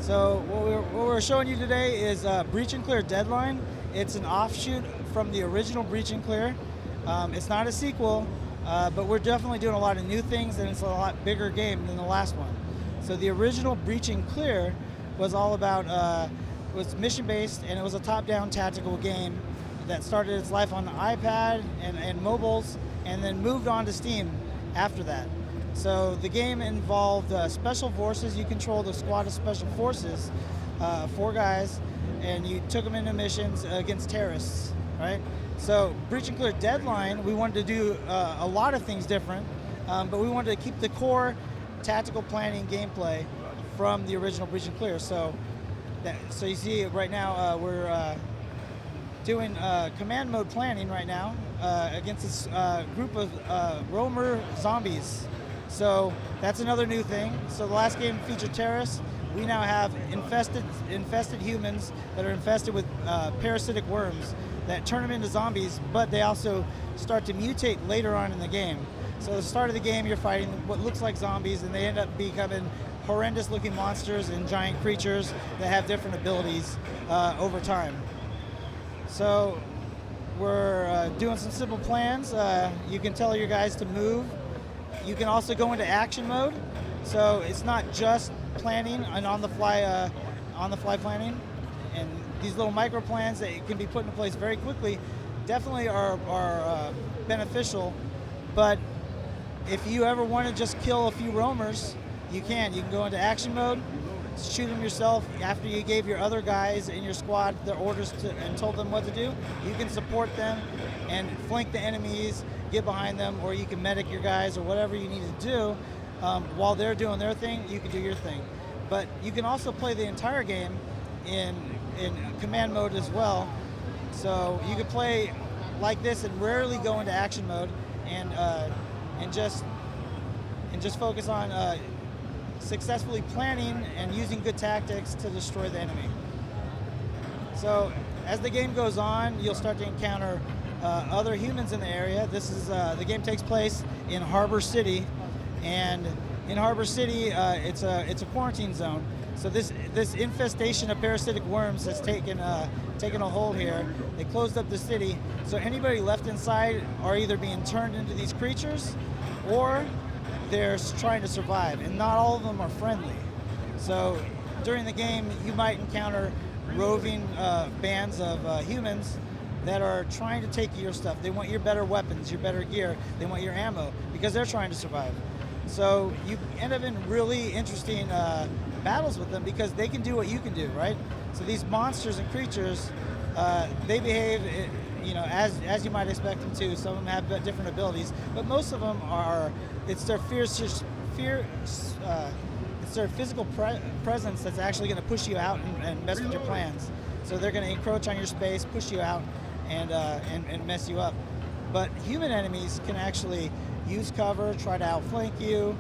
So what we're showing you today is Breach and Clear Deadline. It's an offshoot from the original Breach and Clear. It's not a sequel, but we're definitely doing a lot of new things, and it's a lot bigger game than the last one. So the original Breach and Clear was all about, was mission-based, and it was a top-down tactical game that started its life on the iPad and mobiles, and then moved on to Steam after that. So the game involved special forces. You control the squad of special forces, 4 guys, and you took them into missions against terrorists, right? So Breach and Clear Deadline, we wanted to do a lot of things different, but we wanted to keep the core tactical planning gameplay from the original Breach and Clear. So you see right now we're doing command mode planning right now against this group of roamer zombies. So that's another new thing. So the last game featured terrorists. We now have infested humans that are infested with parasitic worms that turn them into zombies, but they also start to mutate later on in the game. So at the start of the game, you're fighting what looks like zombies, and they end up becoming horrendous looking monsters and giant creatures that have different abilities over time. So we're doing some simple plans. You can tell your guys to move. You can also go into action mode. So it's not just planning and on the fly planning. And these little micro plans that can be put into place very quickly definitely are beneficial. But if you ever want to just kill a few roamers, you can. You can go into action mode, shoot them yourself after you gave your other guys in your squad their orders and told them what to do. You can support them and flank the enemies, get behind them, or you can medic your guys or whatever you need to do. While they're doing their thing, you can do your thing. But you can also play the entire game in command mode as well. So you can play like this and rarely go into action mode and just focus on successfully planning and using good tactics to destroy the enemy. So as the game goes on, you'll start to encounter other humans in the area. This is the game takes place in Harbor City, and in Harbor City, it's a quarantine zone. So this infestation of parasitic worms has taken a hold here. They closed up the city, so anybody left inside are either being turned into these creatures, or they're trying to survive, and not all of them are friendly. So during the game, you might encounter roving bands of humans that are trying to take your stuff. They want your better weapons, your better gear. They want your ammo because they're trying to survive. So you end up in really interesting battles with them because they can do what you can do, right? So these monsters and creatures, they behave, as you might expect them to. Some of them have different abilities, but most of them are. It's their it's their physical presence that's actually going to push you out and mess with your plans. So they're going to encroach on your space, push you out, and mess you up. But human enemies can actually use cover, try to outflank you.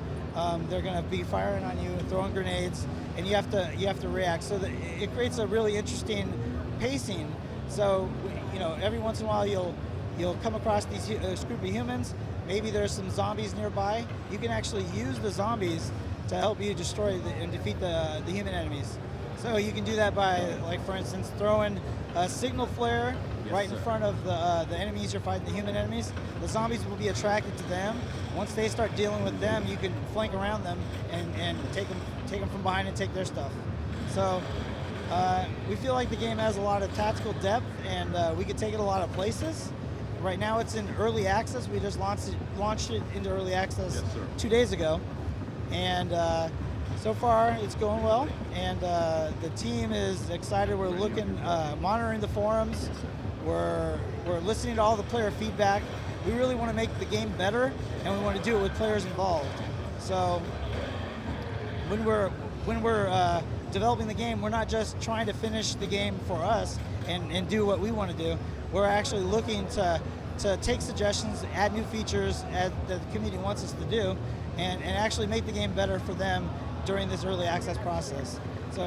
They're going to be firing on you, throwing grenades, and you have to react. So that it creates a really interesting pacing. So every once in a while you'll come across these group of humans. Maybe there's some zombies nearby. You can actually use the zombies to help you destroy and defeat the human enemies. So you can do that by, like for instance, throwing a signal flare right in front of the enemies you're fighting, the human enemies. The zombies will be attracted to them. Once they start dealing with them, you can flank around them and take them from behind and take their stuff. So we feel like the game has a lot of tactical depth, and we could take it a lot of places. Right now it's in early access. We just launched it into early access 2 days ago, and so far it's going well, and the team is excited. We're monitoring the forums. We're listening to all the player feedback. We really want to make the game better, and we want to do it with players involved. So when we're developing the game, we're not just trying to finish the game for us and do what we want to do. We're actually looking to take suggestions, add new features that the community wants us to do, and actually make the game better for them during this early access process. So,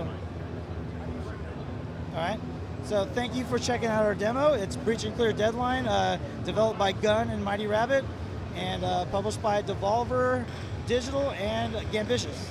all right. So thank you for checking out our demo. It's Breach and Clear Deadline, developed by Gun and Mighty Rabbit, and published by Devolver Digital and Gambitious.